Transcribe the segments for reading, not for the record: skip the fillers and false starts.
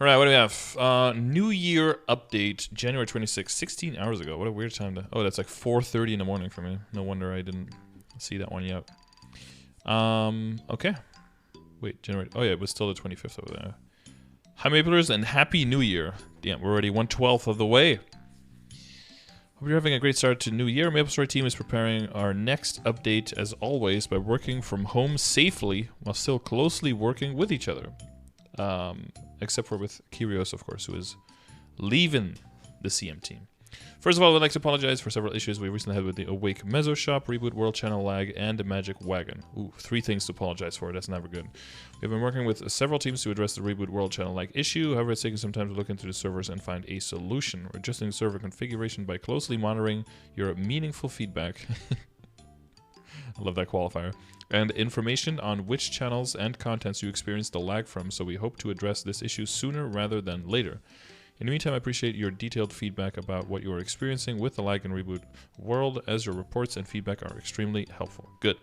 All right, what do we have? New Year update, January 26th, 16 hours ago. What a weird time to... Oh, that's like 4:30 in the morning for me. No wonder I didn't see that one yet. Okay. Wait, January... Oh, yeah, it was still the 25th over there. Hi, Maplers, and Happy New Year. Damn, we're already 1/12 of the way. Hope you're having a great start to New Year. MapleStory team is preparing our next update, as always, by working from home safely while still closely working with each other. Except for with Kyrios, of course, who is leaving the CM team. First of all, I'd like to apologize for several issues we recently had with the Awake Mezzo Shop, Reboot World Channel lag, and the Magic Wagon. Ooh, 3 things to apologize for. That's never good. We've been working with several teams to address the Reboot World Channel lag issue. However, it's taken some time to look into the servers and find a solution. We're adjusting the server configuration by closely monitoring your meaningful feedback. I love that qualifier. And information on which channels and contents you experience the lag from, so we hope to address this issue sooner rather than later. In the meantime, I appreciate your detailed feedback about what you are experiencing with the lag in Reboot World, as your reports and feedback are extremely helpful. Good.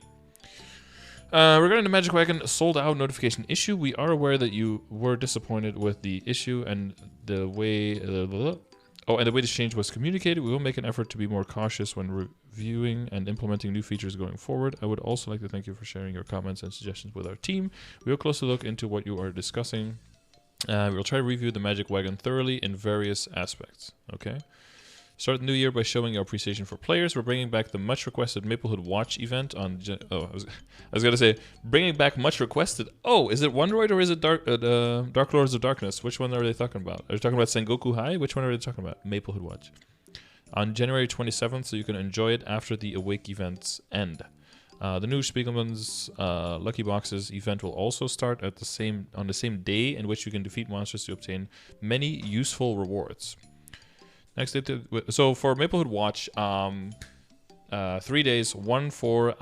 Regarding the Magic Wagon sold out notification issue, we are aware that you were disappointed with the issue and the way... and the way this change was communicated. We will make an effort to be more cautious when reviewing and implementing new features going forward. I would also like to thank you for sharing your comments and suggestions with our team. We will closely look into what you are discussing. We will try to review the Magic Wagon thoroughly in various aspects. Okay. Start the new year by showing our appreciation for players. We're bringing back the much requested Maplehood Watch event on... I was gonna say bringing back much requested. Oh, is it Wondroid or is it Dark Lords of Darkness? Which one are they talking about? Are they talking about Sengoku High? Which one are they talking about? Maplehood Watch on January 27th, so you can enjoy it after the Awake events end. The new Spiegelman's Lucky Boxes event will also start at on the same day, in which you can defeat monsters to obtain many useful rewards. Next, so for Maplehood Watch, 3 days, one for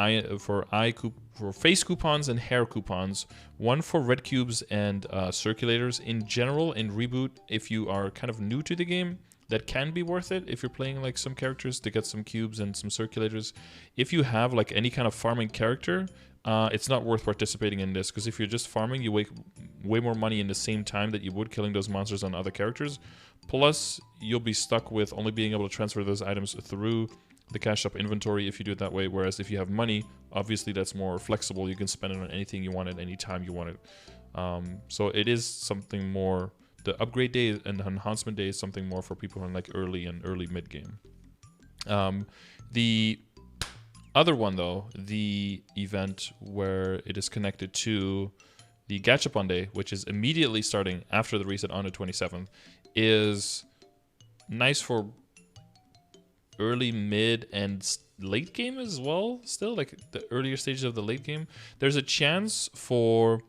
face coupons and hair coupons, one for red cubes and circulators. In general, in Reboot, if you are kind of new to the game, that can be worth it if you're playing like some characters to get some cubes and some circulators. If you have like any kind of farming character, it's not worth participating in this, because if you're just farming, you make way more money in the same time that you would killing those monsters on other characters. Plus, you'll be stuck with only being able to transfer those items through the cash shop inventory if you do it that way. Whereas if you have money, obviously that's more flexible. You can spend it on anything you want at any time you want it. So it is something more. The upgrade day and the enhancement day is something more for people in like early and early mid game. The other one though, the event where it is connected to the Gachapon Day, which is immediately starting after the reset on the 27th, is nice for early, mid, and late game as well. Still, like the earlier stages of the late game, there's a chance for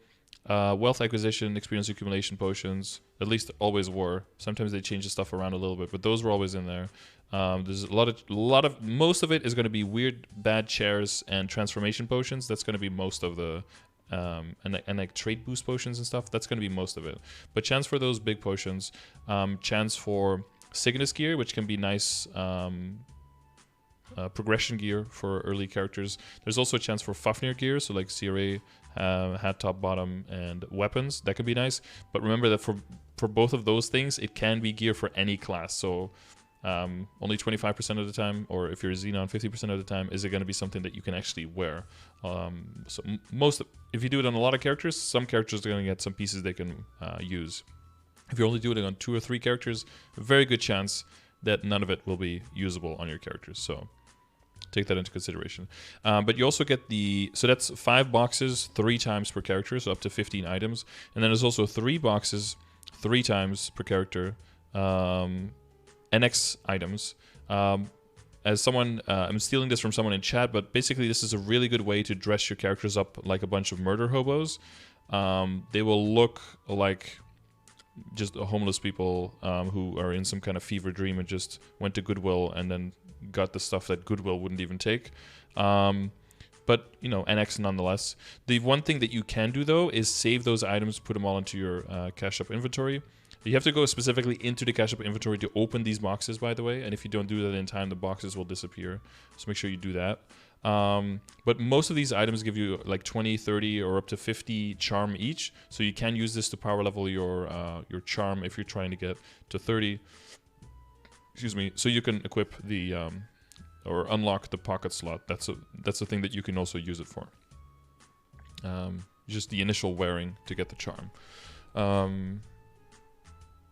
wealth acquisition, experience accumulation potions. At least always were. Sometimes they change the stuff around a little bit, but those were always in there. There's most of it is going to be weird, bad chairs and transformation potions. That's going to be most of the and like trait boost potions and stuff. That's going to be most of it. But chance for those big potions, chance for Cygnus gear, which can be nice. Progression gear for early characters. There's also a chance for Fafnir gear, so like CRA, hat, top, bottom, and weapons. That can be nice. But remember that for both of those things, it can be gear for any class. So only 25% of the time, or if you're Xenon, 50% of the time, is it going to be something that you can actually wear. So if you do it on a lot of characters, some characters are going to get some pieces they can use. If you're only doing it on 2 or 3 characters, a very good chance that none of it will be usable on your characters. So take that into consideration. But you also get so that's 5 boxes 3 times per character, so up to 15 items. And then there's also 3 boxes 3 times per character, NX items. As someone, I'm stealing this from someone in chat, but basically this is a really good way to dress your characters up like a bunch of murder hobos. They will look like just homeless people who are in some kind of fever dream and just went to Goodwill and then got the stuff that Goodwill wouldn't even take. But but you know, NX nonetheless. The one thing that you can do though is save those items, put them all into your cache up inventory. You have to go specifically into the cache up inventory to open these boxes, by the way, and if you don't do that in time, the boxes will disappear. So make sure you do that. But most of these items give you like 20, 30, or up to 50 charm each. So you can use this to power level your charm if you're trying to get to 30. Excuse me. So you can equip the or unlock the pocket slot. That's a thing that you can also use it for. Just the initial wearing to get the charm.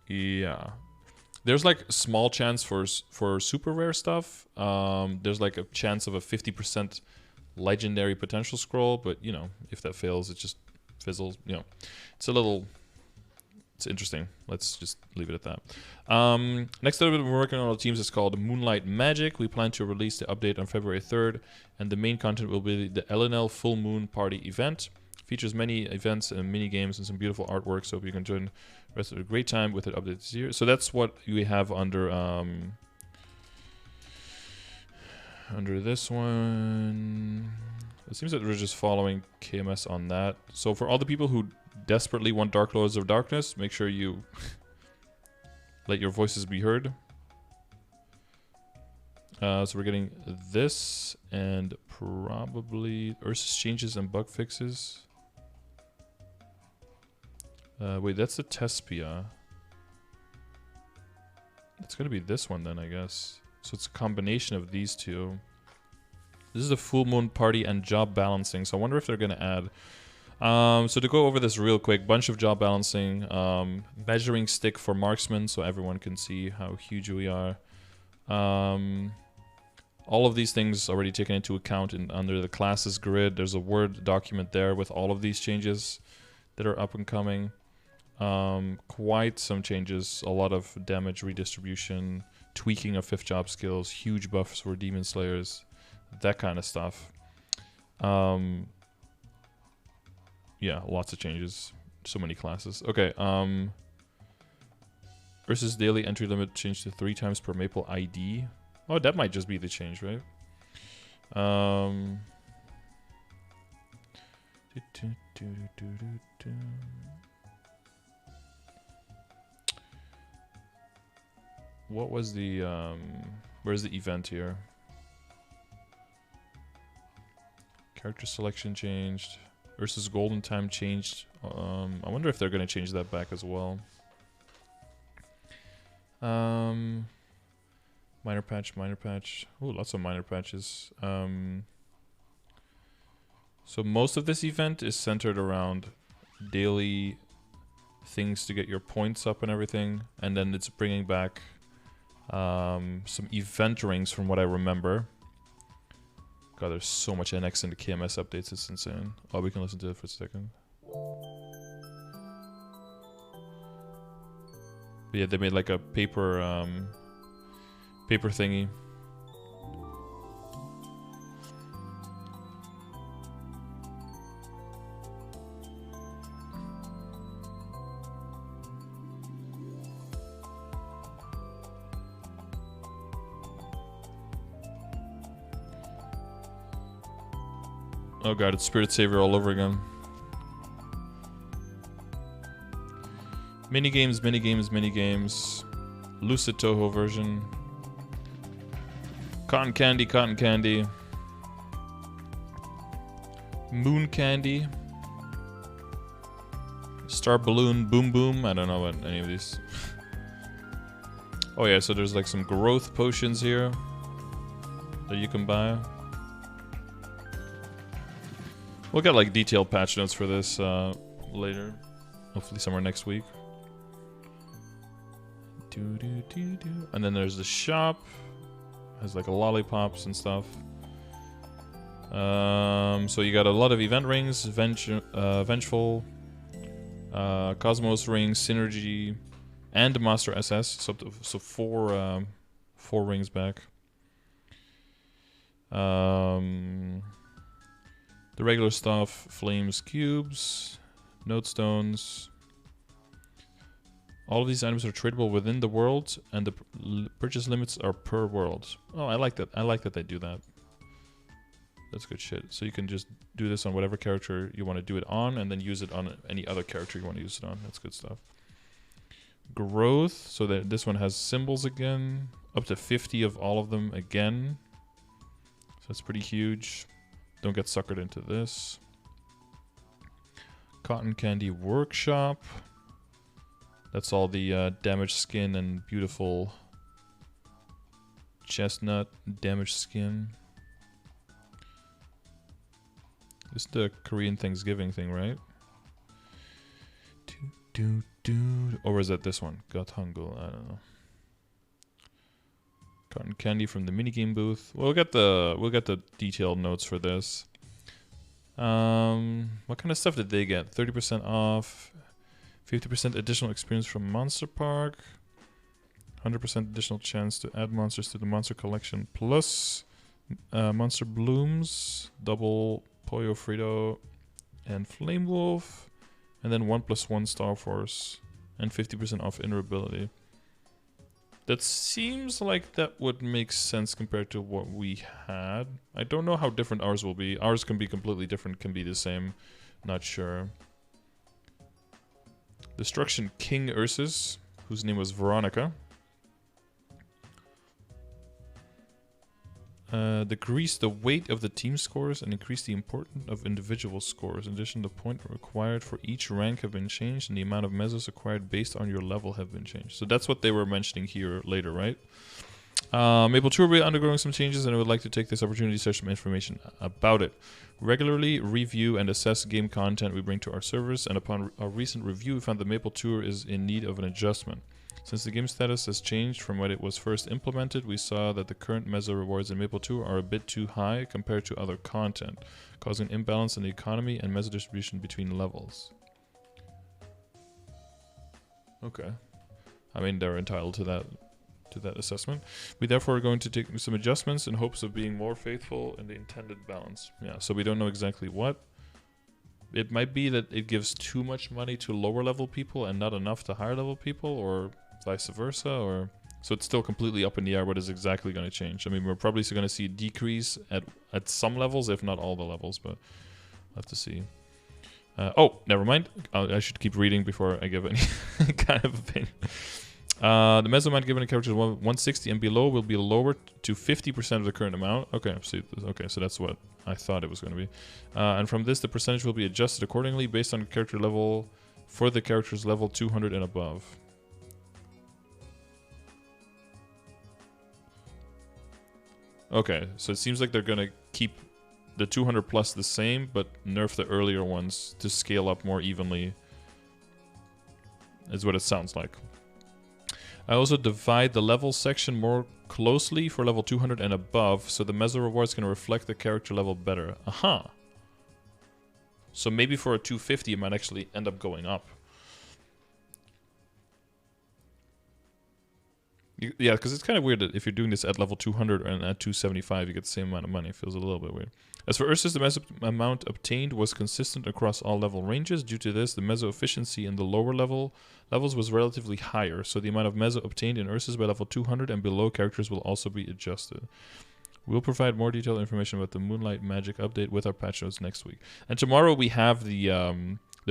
Yeah. There's like small chance for super rare stuff. There's like a chance of a 50% legendary potential scroll, but you know, if that fails, it just fizzles. You know, it's interesting. Let's just leave it at that. Next up, we're working on our teams. It's called Moonlight Magic. We plan to release the update on February 3rd, and the main content will be the LNL Full Moon Party event. Features many events and mini games and some beautiful artwork. So you can join the rest of a great time with it updated this year. So that's what we have under this one. It seems that we're just following KMS on that. So for all the people who desperately want Dark Lords of Darkness, make sure you let your voices be heard. So we're getting this and probably Ursus changes and bug fixes. Wait, that's the Tespia. It's gonna be this one then, I guess. So it's a combination of these two. This is the Full Moon Party and job balancing. So I wonder if they're gonna add. So to go over this real quick, bunch of job balancing, measuring stick for marksmen, so everyone can see how huge we are. All of these things already taken into account under the classes grid. There's a Word document there with all of these changes that are up and coming. Quite some changes, a lot of damage redistribution, tweaking of 5th job skills, huge buffs for demon slayers, that kind of stuff. Yeah, lots of changes, so many classes. Okay, versus daily entry limit changed to 3 times per Maple ID. Oh, that might just be the change, right? What was the where's the event here? Character selection changed. Versus golden time changed. I wonder if they're gonna change that back as well. Minor patch, minor patch. Oh, lots of minor patches. So most of this event is centered around daily things to get your points up and everything, and then it's bringing back some event rings from what I remember. God, there's so much NX in the KMS updates, it's insane. Oh, we can listen to it for a second. But yeah, they made like a paper paper thingy. Oh god, it's Spirit Savior all over again. Minigames, minigames, minigames. Lucid Toho version. Cotton Candy, Cotton Candy. Moon Candy. Star Balloon, Boom Boom. I don't know about any of these. Oh yeah, so there's like some growth potions here that you can buy. We'll get like detailed patch notes for this later. Hopefully somewhere next week. And then there's the shop. Has like a lollipops and stuff. So you got a lot of event rings, Vengeful, Cosmos rings, Synergy, and Master SS. So four rings back. The regular stuff, Flames, Cubes, Notestones. All of these items are tradable within the world, and the purchase limits are per world. Oh, I like that. I like that they do that. That's good shit. So you can just do this on whatever character you want to do it on, and then use it on any other character you want to use it on. That's good stuff. Growth, so that this one has symbols again. Up to 50 of all of them again. So that's pretty huge. Don't get suckered into this. Cotton Candy Workshop. That's all the damaged skin and beautiful chestnut damaged skin. This is the Korean Thanksgiving thing, right? Or is that this one? Gathangul, I don't know. Cotton candy from the minigame booth. We'll get the detailed notes for this. What kind of stuff did they get? 30% off, 50% additional experience from Monster Park, 100% additional chance to add monsters to the monster collection, plus Monster Blooms, double Pollo Frito and Flame Wolf, and then 1+1 Star Force, and 50% off Inner-ability. That seems like that would make sense compared to what we had. I don't know how different ours will be. Ours can be completely different, can be the same. Not sure. Destruction King Ursus, whose name was Veronica. Decrease the weight of the team scores and increase the importance of individual scores. In addition, the point required for each rank have been changed, and the amount of mesos acquired based on your level have been changed. So that's what they were mentioning here later, right? MapleStory will be undergoing some changes, and I would like to take this opportunity to share some information about it. Regularly review and assess game content we bring to our servers, and upon a recent review, we found that MapleStory is in need of an adjustment. Since the game status has changed from when it was first implemented, we saw that the current meso rewards in MapleStory are a bit too high compared to other content, causing imbalance in the economy and meso distribution between levels. Okay. I mean, they're entitled to that assessment. We therefore are going to take some adjustments in hopes of being more faithful in the intended balance. Yeah, so we don't know exactly what. It might be that it gives too much money to lower level people and not enough to higher level people, or vice versa, or so it's still completely up in the air what is exactly going to change. I mean, we're probably going to see a decrease at some levels, if not all the levels, but we'll have to see. Oh, never mind. I should keep reading before I give any kind of opinion. The meso amount given a character 160 and below will be lowered to 50% of the current amount. Okay, so that's what I thought it was going to be. And from this, the percentage will be adjusted accordingly based on character level for the character's level 200 and above. Okay, so it seems like they're going to keep the 200 plus the same, but nerf the earlier ones to scale up more evenly, is what it sounds like. I also divide the level section more closely for level 200 and above, so the meso rewards can reflect the character level better. Aha! So maybe for a 250 it might actually end up going up. Yeah, because it's kind of weird that if you're doing this at level 200 and at 275 you get the same amount of money. It feels a little bit weird. As for Ursus, the meso amount obtained was consistent across all level ranges. Due to this, the meso efficiency in the lower levels was relatively higher, so the amount of meso obtained in Ursus by level 200 and below characters will also be adjusted. We'll provide more detailed information about the Moonlight Magic update with our patch notes next week. And tomorrow we have the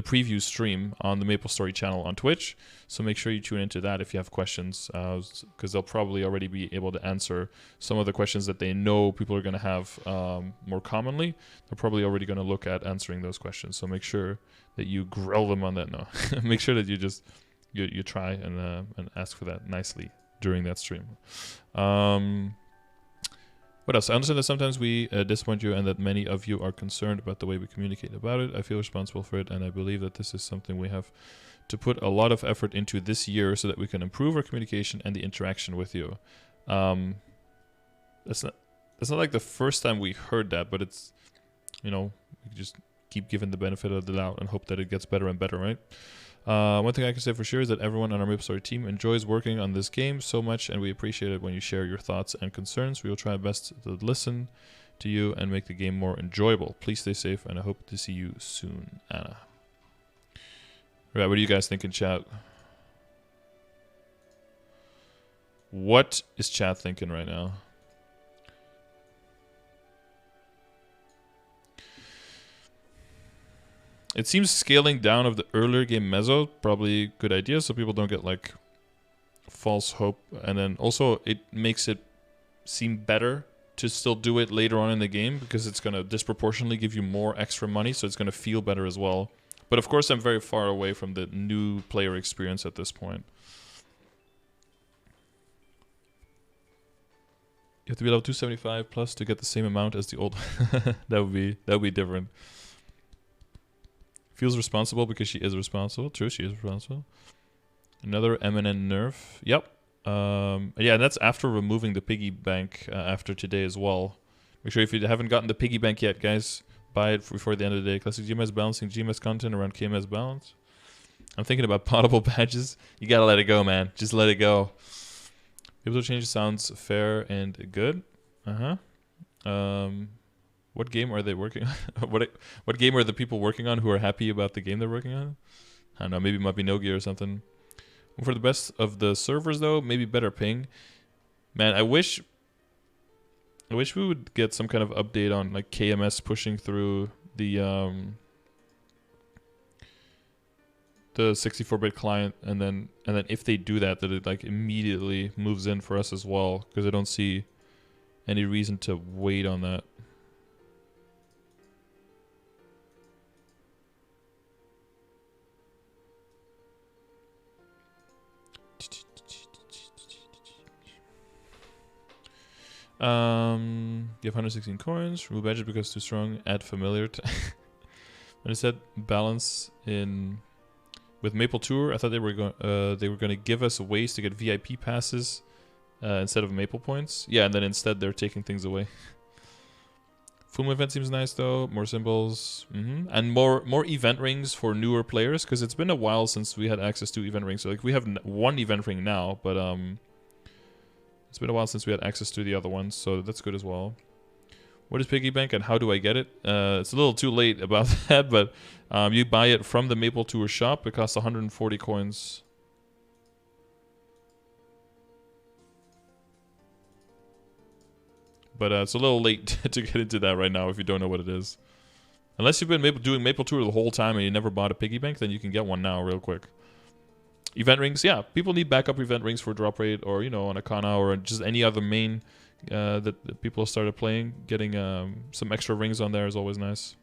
preview stream on the MapleStory channel on Twitch, so make sure you tune into that if you have questions, because they'll probably already be able to answer some of the questions that they know people are going to have more commonly. They're probably already going to look at answering those questions, so make sure that you grill them on that. No, make sure that you just you try and ask for that nicely during that stream. What else? I understand that sometimes we disappoint you and that many of you are concerned about the way we communicate about it. I feel responsible for it, and I believe that this is something we have to put a lot of effort into this year so that we can improve our communication and the interaction with you. That's not like the first time we heard that, but it's, you know, we just keep giving the benefit of the doubt and hope that it gets better and better, right? One thing I can say for sure is that everyone on our MapleStory team enjoys working on this game so much, and we appreciate it when you share your thoughts and concerns. We will try our best to listen to you and make the game more enjoyable. Please stay safe, and I hope to see you soon, Anna. All right, what do you guys think in chat? What is chat thinking right now? It seems scaling down of the earlier game mezzo probably a good idea, so people don't get like false hope. And then also it makes it seem better to still do it later on in the game because it's going to disproportionately give you more extra money, so it's going to feel better as well. But of course, I'm very far away from the new player experience at this point. You have to be level 275 plus to get the same amount as the old. that would be different. Feels responsible because she is responsible. True, she is responsible. Another MNN nerf. Yep. Yeah, that's after removing the piggy bank after today as well. Make sure if you haven't gotten the piggy bank yet, guys, buy it before the end of the day. Classic GMS balancing GMS content around KMS balance. I'm thinking about potable badges. You gotta let it go, man. Just let it go. Able to change sounds fair and good. What game are they working on? what game are the people working on who are happy about the game they're working on? I don't know, maybe Mapinogi or something. For the best of the servers though, maybe better ping. Man, I wish we would get some kind of update on like KMS pushing through the 64-bit client, and then if they do that it like immediately moves in for us as well, because I don't see any reason to wait on that. You have 116 coins. Remove badges because too strong. Add familiar. When it said balance in with Maple Tour, I thought they were going to give us ways to get VIP passes instead of Maple points. Yeah, and then instead they're taking things away. Full moon event seems nice though. More symbols, and more event rings for newer players, because it's been a while since we had access to event rings. So like we have one event ring now, but it's been a while since we had access to the other ones, so that's good as well. What is Piggy Bank and how do I get it? It's a little too late about that, but you buy it from the Maple Tour shop. It costs 140 coins. But it's a little late to get into that right now if you don't know what it is. Unless you've been doing Maple Tour the whole time and you never bought a Piggy Bank, then you can get one now real quick. Event rings, yeah. People need backup event rings for drop rate, or on Akana, or just any other main that people started playing. Getting some extra rings on there is always nice.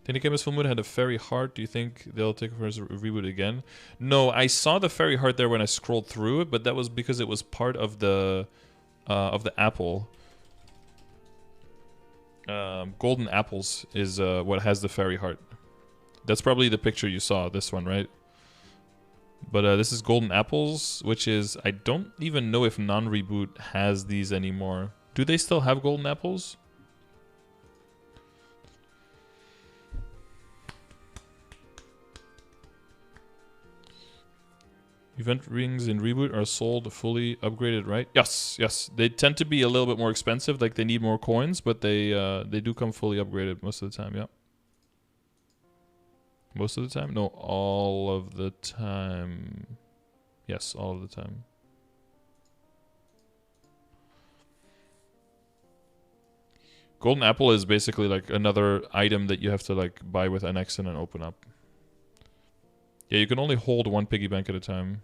Think the game is Full Moon had a fairy heart. Do you think they'll take it for a reboot again? No, I saw the fairy heart there when I scrolled through it, but that was because it was part of the apple. Golden apples is what has the fairy heart. That's probably the picture you saw. This one, right? But this is Golden Apples, which is... I don't even know if non-reboot has these anymore. Do they still have Golden Apples? Event rings in reboot are sold fully upgraded, right? Yes, yes. They tend to be a little bit more expensive, like they need more coins, but they do come fully upgraded most of the time, yeah. Most of the time? No, all of the time. Yes, all of the time. Golden Apple is basically like another item that you have to like buy with NX and then open up. Yeah, you can only hold one piggy bank at a time.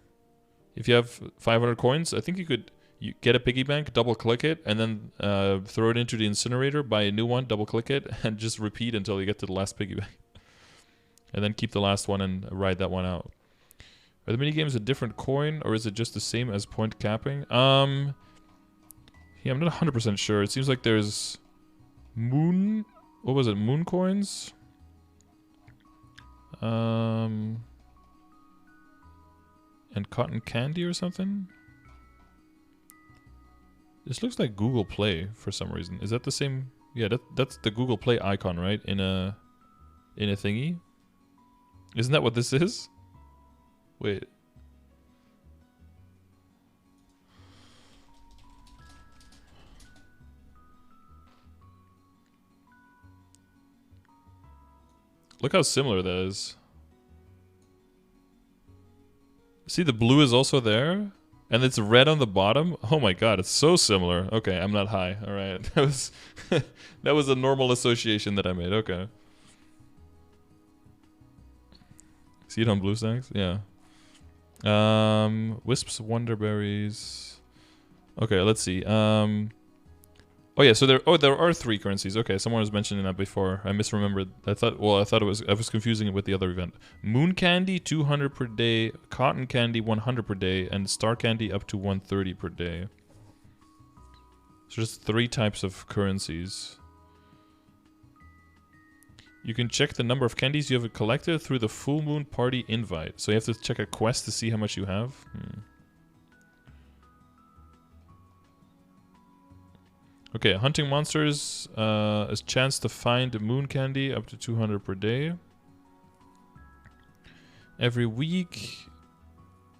If you have 500 coins, I think you could get a piggy bank, double click it, and then throw it into the incinerator, buy a new one, double click it, and just repeat until you get to the last piggy bank. And then keep the last one and ride that one out. Are the minigames a different coin, or is it just the same as point capping? Yeah, I'm not 100% sure. It seems like there's moon... What was it? Moon coins? And cotton candy or something? This looks like Google Play for some reason. Is that the same? Yeah, that's the Google Play icon, right? In a thingy? Isn't that what this is? Wait. Look how similar that is. See, the blue is also there, and it's red on the bottom. Oh my god, it's so similar. Okay, I'm not high. All right, that was that was a normal association that I made. Okay. See it on BlueStacks? Yeah. Wisps, Wonderberries. Okay, let's see. Oh yeah, so there are 3 currencies. Okay, someone was mentioning that before. I misremembered. I was confusing it with the other event. Moon Candy 200 per day, Cotton Candy 100 per day, and Star Candy up to 130 per day. So just 3 types of currencies. You can check the number of candies you have collected through the Full Moon Party invite. So you have to check a quest to see how much you have. Okay, hunting monsters, a chance to find moon candy up to 200 per day. Every week,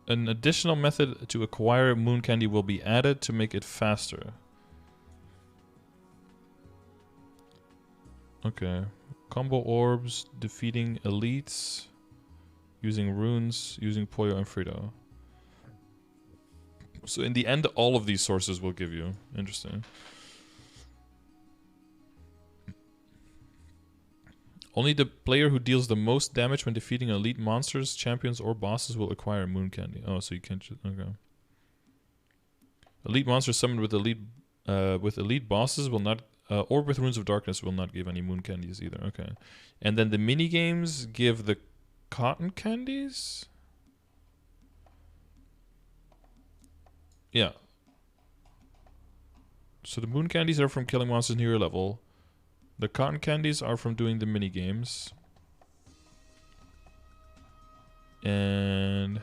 an additional method to acquire moon candy will be added to make it faster. Okay. Combo orbs, defeating elites, using runes, using Pollo and Frito. So in the end, all of these sources will give you. Interesting. Only the player who deals the most damage when defeating elite monsters, champions, or bosses will acquire moon candy. Oh, so you can't just... Okay. Elite monsters summoned with elite bosses will not... or with Runes of Darkness will not give any moon candies either. Okay. And then the mini games give the cotton candies? Yeah. So the moon candies are from killing monsters near your level. The cotton candies are from doing the mini games. And...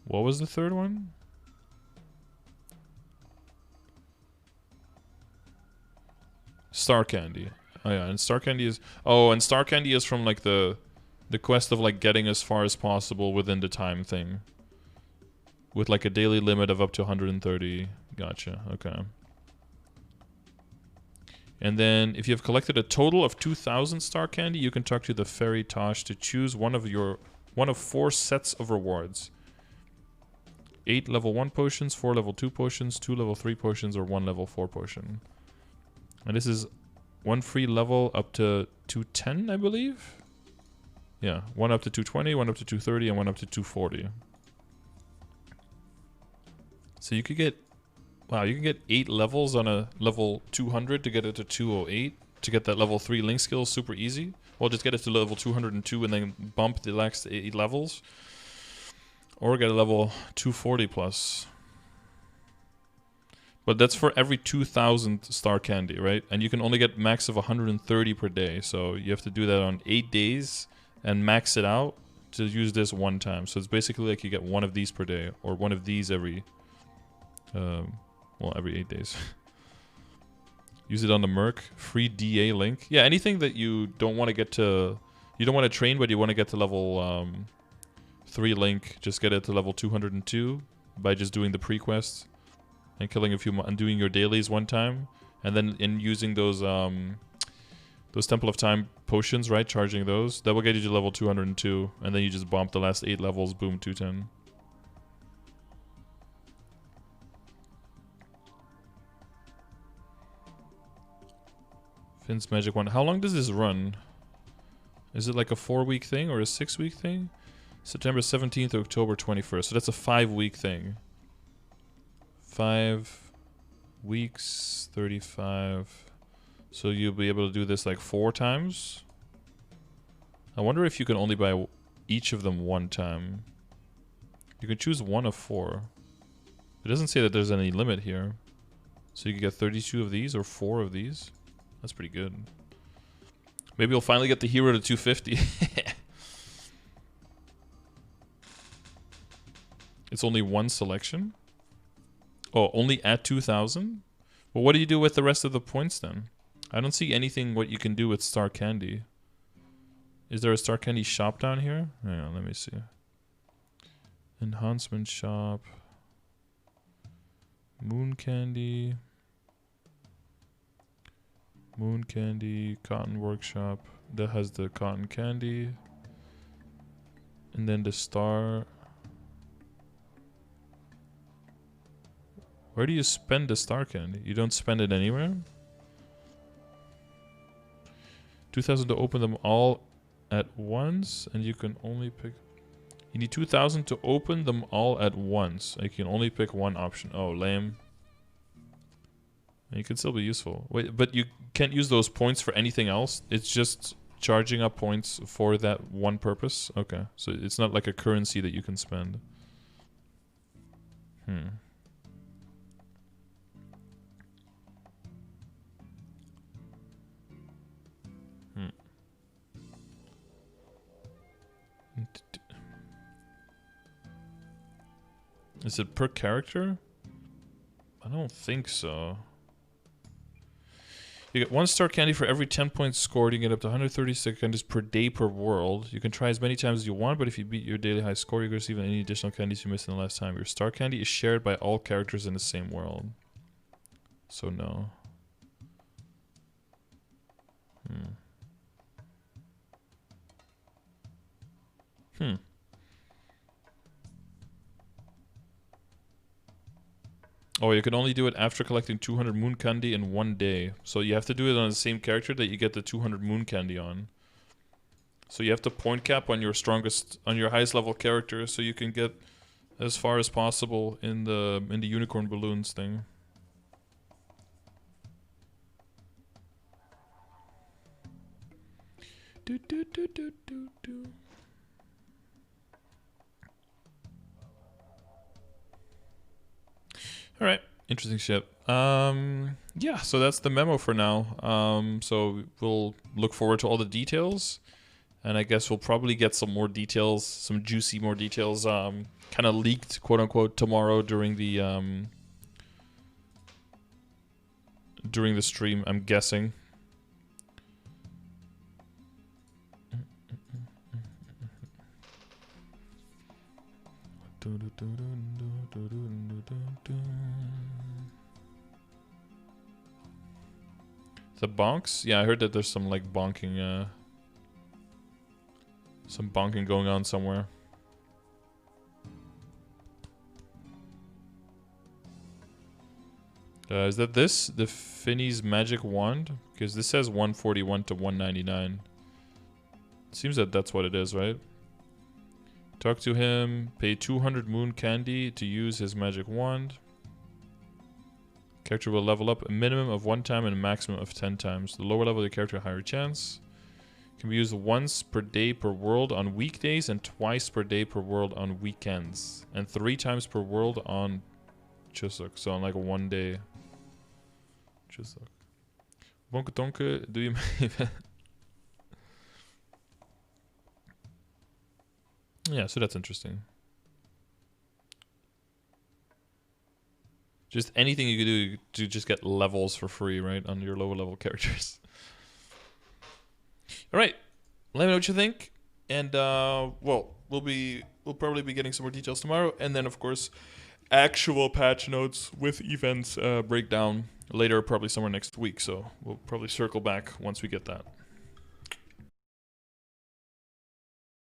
what was the third one? Star Candy. Oh yeah, and Star Candy is... oh, and Star Candy is from like the quest of like getting as far as possible within the time thing. With like a daily limit of up to 130. Gotcha, okay. And then if you have collected a total of 2,000 Star Candy, you can talk to the Fairy Tosh to choose one of 4 sets of rewards. 8 level 1 potions, 4 level 2 potions, 2 level 3 potions, or 1 level 4 potion. And this is 1 free level up to 210, I believe? Yeah, 1 up to 220, 1 up to 230, and 1 up to 240. So you could get... wow, you can get 8 levels on a level 200 to get it to 208. To get that level 3 link skill super easy. Well, just get it to level 202 and then bump the next 8 levels. Or get a level 240 plus. But that's for every 2,000 Star Candy, right? And you can only get max of 130 per day. So you have to do that on 8 days and max it out to use this one time. So it's basically like you get 1 of these per day. Or 1 of these every... well, every 8 days. Use it on the Merc. Free DA link. Yeah, anything that you don't want to get to... you don't want to train, but you want to get to level 3 link. Just get it to level 202 by just doing the pre-quests. And killing a few... and doing your dailies one time. And then in using those Temple of Time potions, right? Charging those. That will get you to level 202. And then you just bump the last 8 levels. Boom, 210. Finn's Magic One. How long does this run? Is it like a 4-week thing or a 6-week thing? September 17th to October 21st. So that's a 5-week thing. 5 weeks, 35. So you'll be able to do this like 4 times? I wonder if you can only buy each of them 1 time. You can choose 1 of 4. It doesn't say that there's any limit here. So you can get 32 of these or 4 of these. That's pretty good. Maybe we'll finally get the hero to 250. It's only 1 selection? Oh, only at 2,000? Well, what do you do with the rest of the points then? I don't see anything what you can do with Star Candy. Is there a Star Candy shop down here? Hang on, let me see. Enhancement shop. Moon Candy. Moon Candy, Cotton Workshop. That has the cotton candy. And then the star. Where do you spend the Star Candy? You don't spend it anywhere? 2,000 to open them all at once, and you can only pick... You need 2,000 to open them all at once. You can only pick one option. Oh, lame. You can still be useful. Wait, but you can't use those points for anything else? It's just charging up points for that one purpose? Okay, so it's not like a currency that you can spend. Is it per character? I don't think so. You get 1 star candy for every 10 points scored. You get up to 136 candies per day per world. You can try as many times as you want, but if you beat your daily high score, you can receive any additional candies you missed in the last time. Your star candy is shared by all characters in the same world. So no. Oh, you can only do it after collecting 200 moon candy in 1 day. So you have to do it on the same character that you get the 200 moon candy on. So you have to point cap on your strongest, on your highest level character, so you can get as far as possible in the unicorn balloons thing. All right, interesting shit. Yeah, so that's the memo for now. So we'll look forward to all the details, and I guess we'll probably get some more details, some juicy more details, kind of leaked, quote unquote, tomorrow during the stream, I'm guessing. The bonks? Yeah, I heard that there's some like bonking, going on somewhere. Is that this? The Finny's magic wand? Because this says 141 to 199. Seems that that's what it is, right? Talk to him. Pay 200 moon candy to use his magic wand. Character will level up a minimum of 1 time and a maximum of 10 times. The lower level of the character, higher chance. Can be used once per day per world on weekdays and twice per day per world on weekends. And 3 times per world on Chuseok. So on like a 1 day. Chuseok. Bonke donke, do you... Yeah, so that's interesting. Just anything you could do to just get levels for free, right, on your lower level characters. All right, let me know what you think, and well, we'll probably be getting some more details tomorrow, and then of course, actual patch notes with events breakdown later, probably somewhere next week. So we'll probably circle back once we get that.